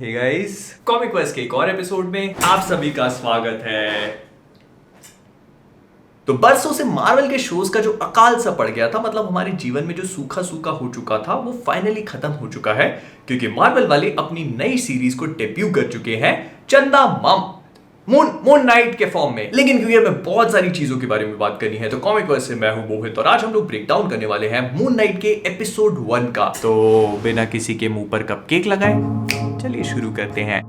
Hey guys, comic quest के एक और एपिसोड में आप सभी का स्वागत है। तो बरसों से मार्वल के शोज का जो अकाल सा पड़ गया था, मतलब हमारे जीवन में जो सूखा सूखा हो चुका था, वो फाइनली खत्म हो चुका है क्योंकि मार्वल वाले अपनी नई सीरीज को डेब्यू कर चुके हैं चंदा मून नाइट के फॉर्म में। लेकिन क्योंकि हमें बहुत सारी चीजों के बारे में बात करनी है तो कॉमिक वर्स से मैं हूं मोहित और आज हम लोग ब्रेक डाउन करने वाले हैं मून नाइट के एपिसोड 1 का। तो बिना किसी के मुंह पर कपकेक लगाए चलिए शुरू करते हैं।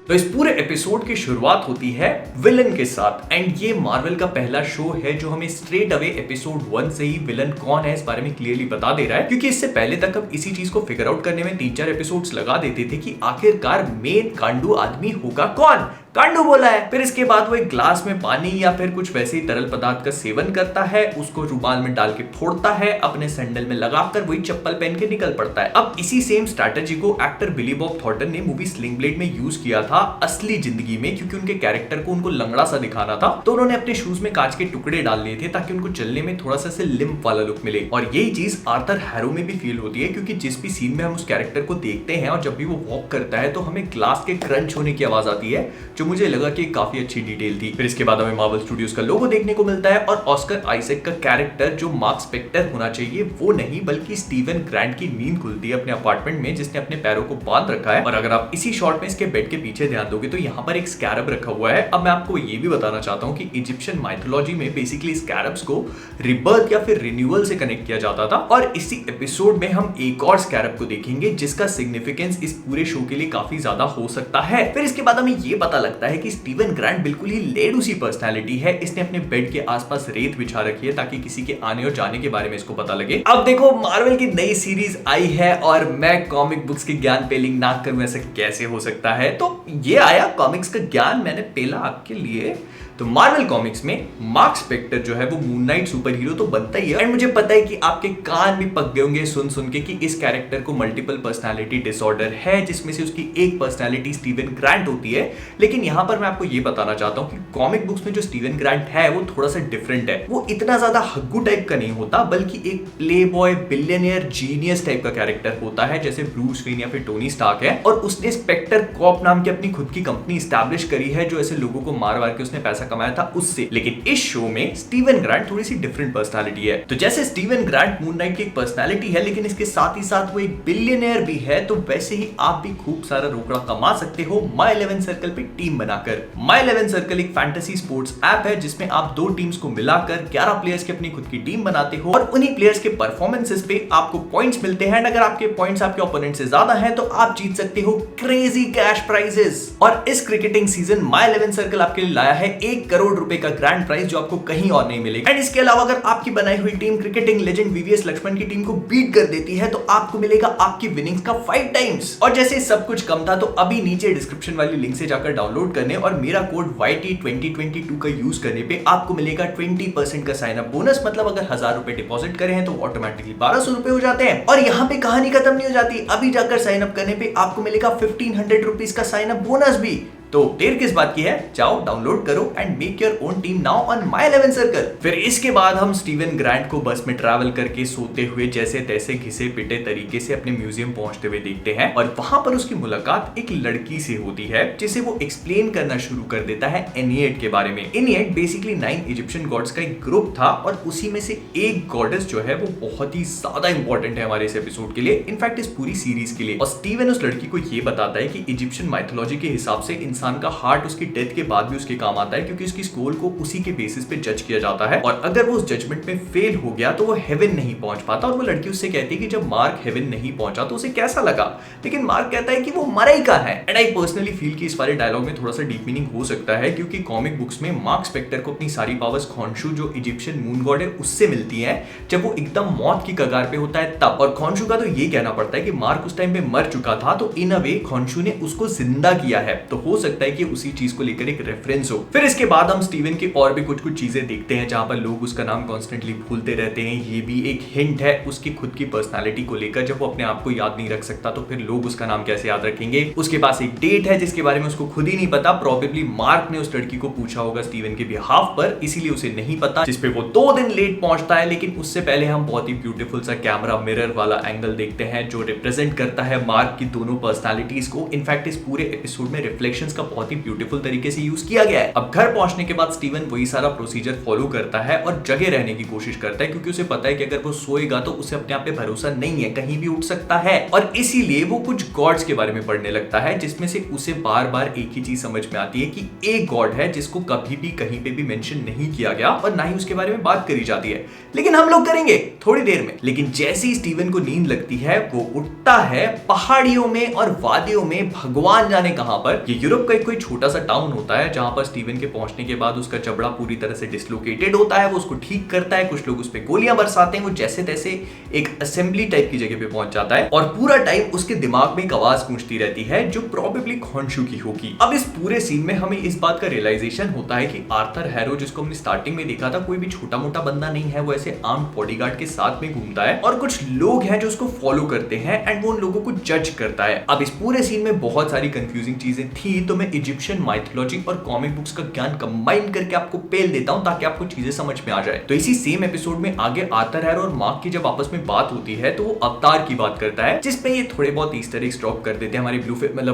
तो इस पूरे एपिसोड की शुरुआत होती है विलन के साथ एंड ये मार्वल का पहला शो है जो हमें स्ट्रेट अवे एपिसोड 1 से ही विलन कौन है इस बारे में क्लियरली बता दे रहा है, क्योंकि इससे पहले तक हम इसी चीज को फिगर आउट करने में 3-4 एपिसोड्स लगा देते थे कि आखिरकार मेन कांडू आदमी होगा कौन। कांडू बोला है, फिर इसके बाद वो एक ग्लास में पानी या फिर कुछ वैसे ही तरल पदार्थ का सेवन करता है, उसको रुमाल में डाल के फोड़ता है, अपने सैंडल में लगाकर वही चप्पल पहन के निकल पड़ता है। अब इसी सेम स्ट्रैटेजी को एक्टर बिली बॉब थॉर्टन ने मूवी स्लिंग ब्लेड में यूज किया था असली जिंदगी में, क्योंकि उनके कैरेक्टर को उनको लंगड़ा सा दिखाना था तो उन्होंने अपने शूज में कांच के टुकड़े डाल लिए थे ताकि उनको चलने में थोड़ा सा लिम्प वाला लुक मिले। और यही चीज आर्थर हैरो में भी फील होती है, क्योंकि जिस भी सीन में हम उस कैरेक्टर को देखते हैं और जब भी वो वॉक करता है तो हमें ग्लास के क्रंच होने की आवाज आती है, जो मुझे लगा कि काफी अच्छी डिटेल थी। फिर इसके बाद हमें मार्वल स्टूडियोज का लोगो देखने को मिलता है और ऑस्कर आइजैक का कैरेक्टर जो मार्क स्पेक्टर होना चाहिए वो नहीं बल्कि स्टीवन ग्रांट की नींद खुलती है अपने अपार्टमेंट में, जिसने अपने पैरों को बांध रखा है। और अगर आप इसी शॉट में इसके बेड के पीछे ध्यान दोगे तो यहाँ पर एक स्कैरब रखा हुआ है। अब मैं आपको ये भी बताना चाहता हूँ कि इजिप्शियन माइथोलॉजी में बेसिकली स्कैरब्स को रिबर्थ या फिर रिन्यूअल से कनेक्ट किया जाता था और इसी एपिसोड में हम एक और स्कैरब को देखेंगे जिसका सिग्निफिकेंस इस पूरे शो के लिए काफी ज्यादा हो सकता है। फिर इसके बाद हमें ये पता लगता है कि स्टीवन ग्रांट बिल्कुल ही लेडूसी पर्सनालिटी है। इसने अपने बेड के आसपास रेत बिछा रखी है ताकि किसी के आने और जाने के बारे में इसको पता लगे। अब देखो, मार्वल की नई सीरीज आई है और मैं कॉमिक बुक्स के ज्ञान पेलिंग ना करूं, ऐसा कैसे हो सकता है। तो ये आया कॉमिक्स का ज्ञान मैंने पेला आपके लिए। तो मार्वल कॉमिक्स में मार्क स्पेक्टर जो है वो मून नाइट सुपर हीरो तो बनता ही है एंड मुझे पता है कि आपके कान भी पक गए होंगे सुन सुन के कि इस कैरेक्टर को मल्टीपल पर्सनालिटी डिसऑर्डर है, जिसमें से उसकी एक पर्सनालिटी स्टीवन ग्रांट होती है। लेकिन यहां पर मैं आपको ये बताना चाहता हूं कि कॉमिक बुक्स में जो स्टीवन ग्रांट है वो थोड़ा सा डिफरेंट है। वो इतना ज्यादा हग्गू टाइप का नहीं होता बल्कि एक play boy billionaire genius type का कैरेक्टर होता है, जैसे ब्रूस वेन या फिर टोनी स्टार्क है। और उसने स्पेक्टर कॉप नाम की अपनी खुद की कंपनी स्टैब्लिश करी है जो ऐसे लोगों को मार मार के उसने पैसा कमाया था उससे। लेकिन इस शो में स्टीवन ग्रांट थोड़ी सी डिफरेंट पर्सनालिटी है। तो जैसे स्टीवन ग्रांट मून नाइट की एक पर्सनालिटी है लेकिन इसके साथ ही साथ वो एक बिलियनियर भी है, तो वैसे ही आप भी खूब सारा रोकड़ा कमा सकते हो माई 11 सर्कल पे टीम बनाकर। माई 11 सर्कल एक फैंटेसी स्पोर्ट्स ऐप है जिसमें आप 2 टीम्स को मिलाकर 11 प्लेयर्स की अपनी खुद की टीम बनाते हो और उन्हीं प्लेयर्स के परफॉर्मेंसेस पे आपको पॉइंट्स मिलते हैं। अगर आपके पॉइंट्स आपके ओपोनेंट से ज्यादा हैं तो आप जीत सकते हो क्रेजी कैश प्राइजेस। और इस क्रिकेटिंग सीजन माई 11 सर्कल आपके लिए लाया है 1 करोड़ रुपए का ग्रैंड प्राइज जो आपको कहीं और नहीं मिलेगा। एंड इसके अलावा अगर आपकी बनाई हुई team cricketing legend VVS Laxman की टीम को बीट कर देती है तो आपको मिलेगा आपकी विनिंग्स का 5 टाइम्स। और जैसे सब कुछ कम था तो अभी नीचे डिस्क्रिप्शन वाली लिंक से जाकर डाउनलोड करने और मेरा कोड YT2022 का यूज करने पे आपको मिलेगा 20% का साइन अप बोनस। मतलब अगर 1000 रुपए डिपॉजिट करें हैं तो ऑटोमेटिकली 1200 रुपए हो जाते हैं। और यहाँ पे कहानी खत्म नहीं हो जाती, अभी जाकर साइन अप करने पे आपको मिलेगा 1500 रुपीज का साइन अप बोनस भी। तो देर किस बात की है, जाओ डाउनलोड करो and make your own team now on my 11 circle. फिर इसके बाद हम स्टीवन ग्रांट को बस में ट्रैवल करके सोते हुए जैसे तैसे घिसे पिटे तरीके से अपने म्यूजियम पहुंचते हुए देखते हैं और वहां पर उसकी मुलाकात एक लड़की से होती है जिसे वो एक्सप्लेन करना शुरू कर देता है एनिएट के बारे में। एनिएट बेसिकली 9 इजिप्शियन गॉड्स का एक ग्रुप था और उसी में से एक गॉडेस जो है वो बहुत ही ज्यादा इंपॉर्टेंट है हमारे इस एपिसोड के लिए, इनफैक्ट इस पूरी सीरीज के लिए। और स्टीवन उस लड़की को ये बताता है कि इजिप्शियन माइथोलॉजी के हिसाब से इंसान का हार्ट उसकी डेथ के बाद भी उसके काम आता है, क्योंकि उसकी स्कोर को उसी के बेसिस पे जज किया जाता है और अगर वो उस जजमेंट में फेल हो गया तो वो हेवन नहीं पहुंच पाता। और वो लड़की उससे कहती है कि जब मार्क हेवन नहीं पहुंचा तो उसे कैसा लगा, लेकिन मार्क कहता है कि वो मरा ही का है। एंड आई पर्सनली फील कि इस वाले डायलॉग में थोड़ा सा डीप मीनिंग हो सकता है, क्योंकि कॉमिक बुक्स में मार्क स्पेक्टर को अपनी सारी पावर्स खॉन्शु जो इजिप्शियन मून गॉड है उससे मिलती है जब वो एकदम मौत की कगार पे होता है तब। और खॉन्शु का तो ये कहना पड़ता है कि मार्क उस टाइम पे मर चुका था तो इन अ वे खॉन्शु ने उसको जिंदा किया है। तो हो सकता है कि उसी चीज को लेकर एक रेफरेंस हो। फिर इसके बाद हम स्टीवन की और भी कुछ कुछ चीजें देखते हैं जहां पर लोग उसका नाम कॉन्स्टेंटली भूलते रहते हैं। ये भी एक हिंट है उसकी खुद की पर्सनालिटी को लेकर। जब वो अपने आप को याद नहीं रख सकता तो फिर लोग उसका नाम कैसे याद रखेंगे। उसके पास एक डेट है जिसके बारे में उसको खुद ही नहीं पता। प्रोबेबली मार्क ने उस लड़की को पूछा होगा स्टीवन के बिहाफ पर, इसीलिए उसे नहीं पता, जिसपे वो 2 दिन लेट पहुंचता है। लेकिन उससे पहले हम बहुत ही ब्यूटीफुल सा कैमरा मिरर वाला एंगल देखते हैं जो रिप्रेजेंट करता है मार्क की दोनों पर्सनालिटीज को। इनफैक्ट इस पूरे एपिसोड में रिफ्लेक्शंस का बहुत ही ब्यूटीफुल तरीके से यूज किया गया है। अब घर पहुंचने के बाद स्टीवन वही सारा प्रोसीजर फॉलो करता है और जगह रहने की कोशिश करता है, क्योंकि उसे पता है कि अगर वो सोएगा तो उसे अपने आप पे भरोसा नहीं है, कहीं भी उठ सकता है। और इसीलिए वो कुछ गॉड्स के बारे में पढ़ने लगता है, जिसमें से उसे बार बार एक ही चीज समझ में आती है कि एक गॉड है जिसको कभी भी कहीं पे भी मेंशन नहीं किया गया और ना ही उसके बारे में बात करी जाती है। लेकिन हम लोग करेंगे थोड़ी देर में। लेकिन जैसे ही स्टीवन को नींद लगती है वो उठता है पहाड़ियों में और वादियों में, भगवान जाने कहां पर। ये यूरोप का एक कोई छोटा सा टाउन होता है जहां पर स्टीवन के पहुंचने के बाद उसका जबड़ा पूरी तरह से डिसलोकेटेड होता है। वो उसको ठीक करता है, कुछ लोग उस पर गोलियां बरसाते हैं। वो जैसे तैसे एक असेंबली टाइप की जगह पे पहुंच जाता है और पूरा टाइम उसके दिमाग में एक आवाज गूंजती रहती है जो प्रोबेबली खॉन्शु की होगी। अब इस पूरे सीन में हमें इस बात का रियलाइजेशन होता है कि आर्थर हैरो, जिसको हमने स्टार्टिंग में देखा था, कोई भी छोटा मोटा बंदा नहीं है। वो ऐसे आर्म्ड बॉडीगार्ड के साथ में घूमता है और कुछ लोग हैं जो उसको फॉलो करते हैं एंड वो उन लोगों को जज करता है। अब इस पूरे सीन में बहुत सारी कंफ्यूजिंग चीजें थी, तो मैं इजिप्शियन माइथोलॉजी और कॉमिक बुक्स का ज्ञान कंबाइन करके आपको पेल देता हूं ताकि आपको चीजें समझ में आ जाए। तो इसी सेम एपिसोड में आगे आर्थर हैरो और मार्क की जब आपस में बात होती है तो वो अवतार की बात करता है, जिसमें ये थोड़े बहुत ईस्टर एग्स ड्रॉप कर देते हैं हमारी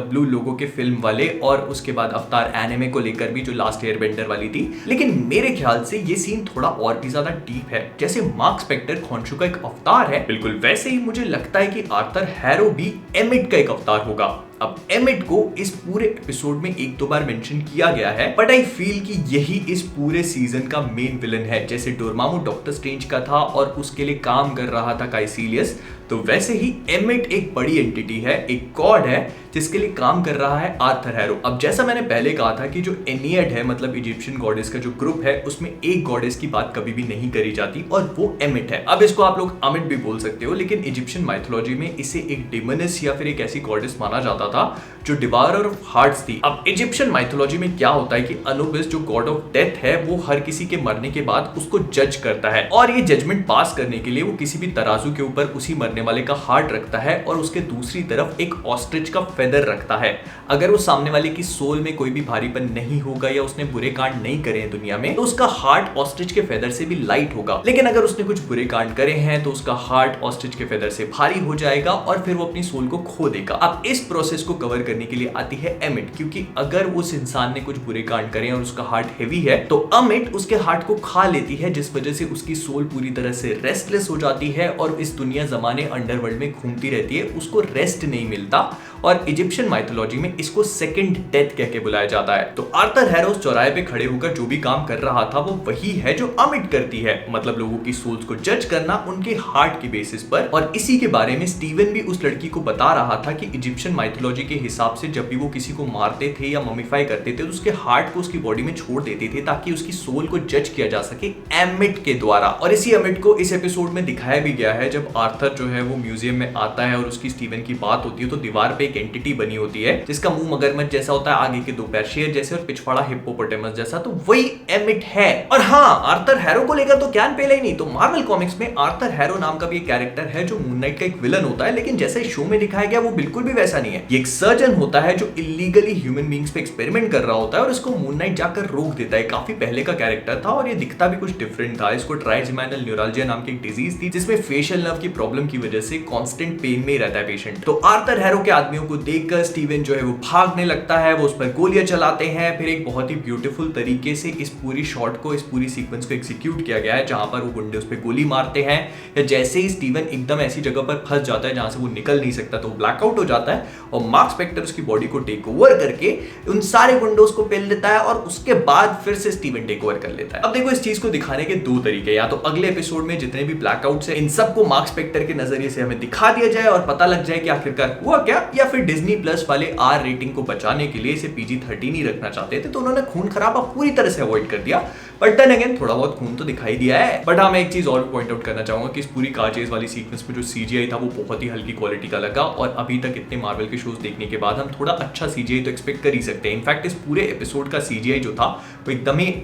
ब्लू लोगों के फिल्म वाले, और उसके बाद अवतार एनिमे को लेकर भी जो लास्ट एयरबेंडर वाली थी। लेकिन मेरे ख्याल से ये सीन थोड़ा और भी ज्यादा डीप है। जैसे मार्क स्पेक्टर खॉन्शु का एक अवतार है, बिल्कुल वैसे ही मुझे लगता है कि आर्थर हैरो भी एमिट का एक अवतार होगा। अब एमिट को इस पूरे एपिसोड में 1-2 बार मेंशन किया गया है, बट आई फील कि यही इस पूरे सीजन का मेन विलन है। जैसे डोरमामू डॉक्टर स्ट्रेंज का था और उसके लिए काम कर रहा था काइसिलियस, तो वैसे ही एमिट एक बड़ी एंटिटी है, एक गॉड है जिसके लिए काम कर रहा है आर्थर हैरो। अब जैसा मैंने पहले कहा था कि जो एनियड है, मतलब इजिप्शियन गॉडेस का जो ग्रुप है, उसमें एक गॉडेस की बात कभी भी नहीं करी जाती और वो एमिट है। अब इसको आप लोग अमिट भी बोल सकते हो, लेकिन इजिप्शियन माइथोलॉजी में इसे एक डिमोनिस या फिर एक ऐसी गॉडेस माना जाता था जो डिवारर ऑफ हार्ट्स थी। अब इजिप्शियन माइथोलॉजी में क्या होता है कि अनुबिस जो गॉड ऑफ डेथ है, वो हर किसी के मरने के बाद उसको जज करता है और ये जजमेंट पास करने के लिए वो किसी भी तराजू के ऊपर उसी मरने वाले का हार्ट रखता है और उसके दूसरी तरफ एक ऑस्ट्रिच का फेदर रखता है। अगर वो सामने वाले की सोल में कोई भी भारीपन नहीं होगा या उसने बुरे कांड नहीं करे हैं दुनिया में, तो उसका हार्ट ऑस्ट्रिच के फेदर से भी लाइट होगा। लेकिन अगर उसने कुछ बुरे कांड करे हैं तो उसका हार्ट ऑस्ट्रिच के फेदर से भारी हो जाएगा और फिर वो अपनी सोल को खो देगा। अब इस प्रोसेस को कवर करने के लिए आती है एमिट, क्योंकि अगर उस इंसान ने कुछ बुरे कांड करे और उसका हार्ट हेवी है तो अमिट उसके हार्ट को खा लेती है, जिस वजह से उसकी सोल पूरी तरह से रेस्टलेस हो जाती है और इस दुनिया जमाने अंडरवर्ल्ड में घूमती रहती है, उसको रेस्ट नहीं मिलता। और इजिप्शियन माइथोलॉजी में इसको सेकंड डेथ कह के बुलाया जाता है। तो आर्थर हैरोस चौराहे पे खड़े होकर जो भी काम कर रहा था वो वही है जो अमिट करती है, मतलब लोगों की सोल्स को जज करना उनके हार्ट की बेसिस पर। और इसी के बारे में स्टीवन भी उस लड़की को बता रहा था कि इजिप्शियन माइथोलॉजी के हिसाब से जब भी वो किसी को मारते थे या ममीफाई करते थे तो उसके हार्ट को उसकी बॉडी में छोड़ देते थे ताकि उसकी सोल को जज किया जा सके एमिट के द्वारा। और इसी एमिट को इस एपिसोड में दिखाया भी गया है। जब आर्थर जो है वो म्यूजियम में आता है और उसकी स्टीवन की बात होती है तो दीवार पे एक एंटिटी बनी होती है जिसका मुंह मगरमच्छ जैसा होता है, आगे के 2 पैर शेर जैसे और पिछवाड़ा हिप्पोपोटेमस जैसा, तो वही एमिट है। और हाँ, आर्थर हैरो को लेकर तो क्या पहले ही नहीं, तो मार्वल कॉमिक्स में आर्थर हैरो नाम का भी एक कैरेक्टर है जो मून नाइट का एक विलन होता है, लेकिन जैसे शो में दिखाया गया वो बिल्कुल भी वैसा नहीं है। ये एक सर्जन होता है जो इलीगली ह्यूमन बींग्स पे एक्सपेरिमेंट कर रहा होता है और इसको मून नाइट जाकर रोक देता है। काफी पहले का कैरेक्टर था और ये दिखता भी कुछ डिफरेंट था। इसको ट्राइजेमिनल न्यूरल्जिया नाम की एक डिजीज थी जिसमें फेशियल नर्व की प्रॉब्लम की वजह से कांस्टेंट पेन में ही रहता है पेशेंट। तो आर्थर हैरो के आदमियों को देखकर स्टीवन जो है वो भागने लगता है, वो उस पर गोलियां चलाते हैं। फिर एक बहुत ही ब्यूटीफुल तरीके से इस पूरी शॉट को, इस पूरी सीक्वेंस को एग्जीक्यूट किया गया है जहां पर वो गुंडे उस पर गोली मारते हैं। या जैसे ही स्टीवन एकदम ऐसी जगह पर फंस जाता है जहां से वो निकल नहीं सकता तो वो ब्लैकआउट हो जाता है और मार्क स्पेक्टर उसकी बॉडी को टेक ओवर करके उन सारे गुंडों को पेल देता है और उसके बाद फिर से स्टीवन टेक ओवर कर लेता है। अब देखो, इस चीज को दिखाने के 2 तरीके, या तो अगले एपिसोड में जितने भी ब्लैकआउट्स हैं इन सबको मार्क स्पेक्टर के नजरिए से हमें दिखा दिया जाए और पता लग जाए कि आखिरकार हुआ क्या, या फिर डिज्नी प्लस वाले आर रेटिंग को बचाने के लिए इसे PG-13 ही रखना चाहते थे तो उन्होंने खून खराबा पूरी तरह से अवॉइड कर दिया। बट देन अगेन थोड़ा बहुत खून तो दिखाई दिया है। बट हाँ, मैं एक चीज और पॉइंट आउट करना चाहूंगा कि इस पूरी कार चेज वाली सीक्वेंस में जो सीजीआई था वो बहुत ही हल्की क्वालिटी का लगा, और अभी तक इतने मार्वल के शोज देखने के बाद हम थोड़ा अच्छा सीजीआई तो एक्सपेक्ट कर ही सकते हैं। इनफैक्ट इस पूरे एपिसोड का सीजीआई जो था वो एकदम ही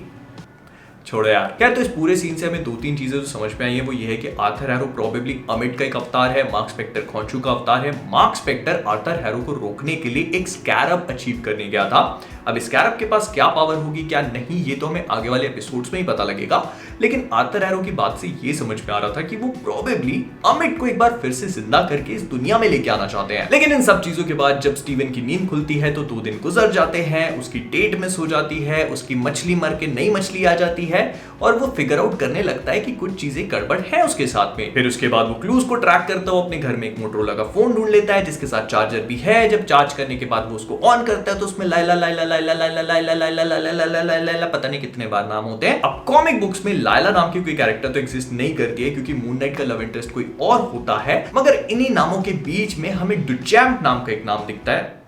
छोड़ो यार। क्या तो इस पूरे सीन से हमें 2-3 चीजें जो समझ में आई है वो ये है कि आर्थर हैरो प्रोबेबली अमिट का एक अवतार है, मार्क स्पेक्टर खौंचू का अवतार है। मार्क स्पेक्टर आर्थर हैरो को रोकने के लिए एक स्कैरब अचीव करने गया था। अब स्कैरब के पास क्या पावर होगी क्या नहीं, ये तो हमें आगे वाले एपिसोड्स में ही पता लगेगा, लेकिन आर्थर हैरो की बात से ये समझ में आ रहा था कि वो प्रोबेबली अमिट को एक बार फिर से जिंदा करके इस दुनिया में लेके आना चाहते हैं। लेकिन इन सब चीजों के बाद जब स्टीवन की नींद खुलती है तो 2 दिन गुजर जाते हैं, उसकी डेट मिस हो जाती है, उसकी मछली मर के नई मछली आ जाती है, और वो फिगर आउट करने लगता है कि कुछ चीजें गड़बड़ है उसके साथ में। फिर उसके बाद वो क्लूज को ट्रैक करता हुआ अपने घर में एक मोटरोला का फोन ढूंढ लेता है जिसके साथ चार्जर भी है। जब चार्ज करने के बाद वो उसको ऑन करता है तो उसमें लाइला लाइला लाइला लाइला लाइला लाइला लाइला लाइला लाइला पता नहीं कितने बार नाम होते हैं। अब कॉमिक बुक्स में लाइला नाम की कोई कैरेक्टर तो एग्जिस्ट नहीं करती है क्योंकि मून नाइट का लव इंटरेस्ट कोई और होता है, मगर इन्हीं नामों के बीच में हमें डुचैम्प नाम का एक नाम दिखता है,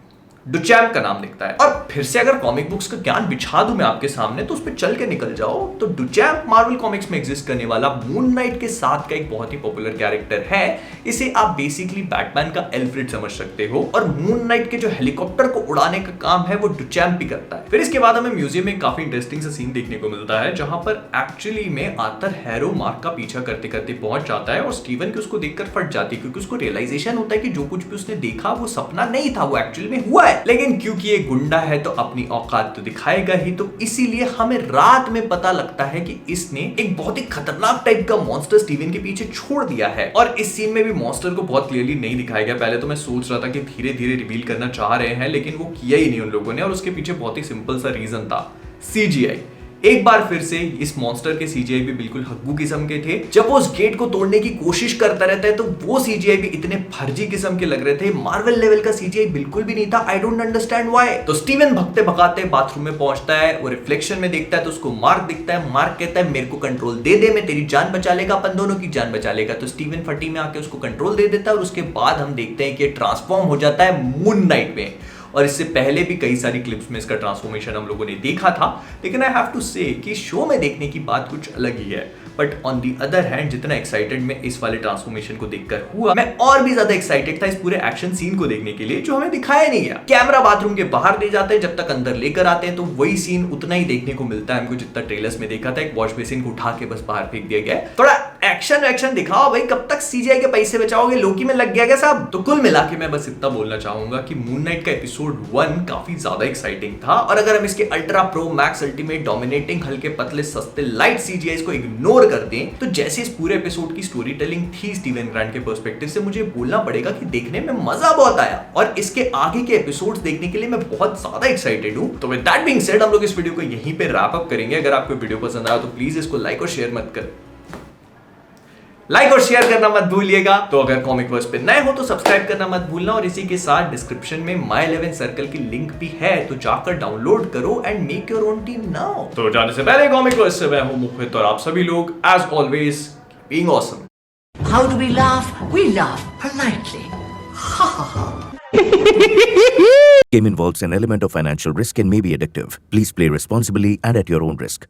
डुचैम्प का नाम दिखता है। और फिर से अगर कॉमिक बुक्स का ज्ञान बिछा दूं मैं आपके सामने तो उस पर चल के निकल जाओ तो डुचैम्प मार्वल कॉमिक्स में एग्जिस्ट करने वाला मून नाइट के साथ का एक बहुत ही पॉपुलर कैरेक्टर है। इसे आप बेसिकली बैटमैन का एल्फ्रेड समझ सकते हो, और मून नाइट के जो हेलीकॉप्टर को उड़ाने का काम है वो डुचैम्प भी करता है। फिर इसके बाद हमें म्यूजियम में काफी इंटरेस्टिंग सा सीन देखने को मिलता है जहां पर एक्चुअली में आर्थर हैरो मार्क का पीछा करते करते पहुंच जाता है और स्टीवन की उसको देखकर फट जाती है क्योंकि उसको रियलाइजेशन होता है कि जो कुछ भी उसने देखा वो सपना नहीं था, वो एक्चुअली में हुआ है। लेकिन क्योंकि ये गुंडा है तो अपनी औकात तो दिखाएगा ही, तो इसीलिए हमें रात में पता लगता है कि इसने एक बहुत ही खतरनाक टाइप का मॉन्स्टर स्टीवन के पीछे छोड़ दिया है। और इस सीन में भी मॉन्स्टर को बहुत क्लियरली नहीं दिखाया गया। पहले तो मैं सोच रहा था कि धीरे धीरे रिवील करना चाह रहे हैं, लेकिन वो किया ही नहीं उन लोगों ने, और उसके पीछे बहुत ही सिंपल सा रीजन था, सीजीआई। एक बार फिर से इस मॉन्स्टर के सीजीआई भी बिल्कुल हग्गू किस्म के थे। जब वो उस गेट को तोड़ने की कोशिश करता रहता है तो वो सीजीआई भी इतने फर्जी किस्म के लग रहे थे। मार्वल लेवल का सीजीआई बिल्कुल भी नहीं था। I don't understand why. तो स्टीवन भगते भगाते बाथरूम में पहुंचता है, वो रिफ्लेक्शन में देखता है तो उसको मार्क दिखता है। मार्क कहता है मेरे को कंट्रोल दे दे, मैं तेरी जान बचा लेगा, अपन दोनों की जान बचा लेगा। तो स्टीवन फटी में आके उसको कंट्रोल दे देता है और उसके बाद हम देखते हैं कि ट्रांसफॉर्म हो जाता है मून नाइट में। और इससे पहले भी कई सारी क्लिप्स में इसका ट्रांसफॉर्मेशन हम लोगों ने देखा था, लेकिन आई हैव टू से कि शो में देखने की बात कुछ अलग ही है। But on the other hand जितना एक्साइटेड मैं इस वाले ट्रांसफॉर्मेशन को देखकर हुआ, मैं और भी ज्यादा एक्साइटेड था इस पूरे एक्शन सीन को देखने के लिए जो हमें दिखाया नहीं गया। कैमरा बाथरूम के बाहर ले जाते हैं, जब तक अंदर लेकर आते हैं तो वही सीन उतना ही देखने को मिलता है हमको जितना ट्रेलर्स में देखा था। एक वॉश बेसिन को उठा के बस बाहर फेंक दिया गया। थोड़ा एक्शन दिखाओ भाई, कब तक सीजीआई के पैसे बचाओगे? लोकी में लग गया क्या साहब? तो कुल मिला के मैं बस इतना बोलना चाहूंगा कि मून नाइट का एपिसोड 1 काफी ज्यादा एक्साइटिंग था, और अगर हम इसके ultra pro max ultimate dominating हल्के पतले सस्ते लाइट सीजीआई को इग्नोर कर दें तो जैसे इस पूरे एपिसोड की स्टोरी टेलिंग थी स्टीवन ग्रांट के पर्सपेक्टिव से, मुझे बोलना पड़ेगा कि देखने में मजा बहुत आया, और इसके आगे के एपिसोड्स देखने के लिए मैं बहुत ज्यादा एक्साइटेड हूं। तो विद दैट बीइंग सेड हम लोग इस वीडियो को यहीं पे रैप अप करेंगे। अगर आपको वीडियो पसंद आया तो प्लीज इसको लाइक और शेयर मत कर लाइक और शेयर करना मत भूलिएगा। तो अगर कॉमिक वर्स पे नए हो तो सब्सक्राइब करना मत भूलना, और इसी के साथ डिस्क्रिप्शन में माय 11 सर्कल की लिंक भी है, तो जाकर डाउनलोड करो and make your own team now. तो जाने से पहले कॉमिक वर्स से मैं हूं मुखित और आप सभी लोग as always being awesome. How do we laugh? We laugh politely. Ha ha ha. Game involves an element of financial risk and may be addictive. Please play responsibly and at your own risk.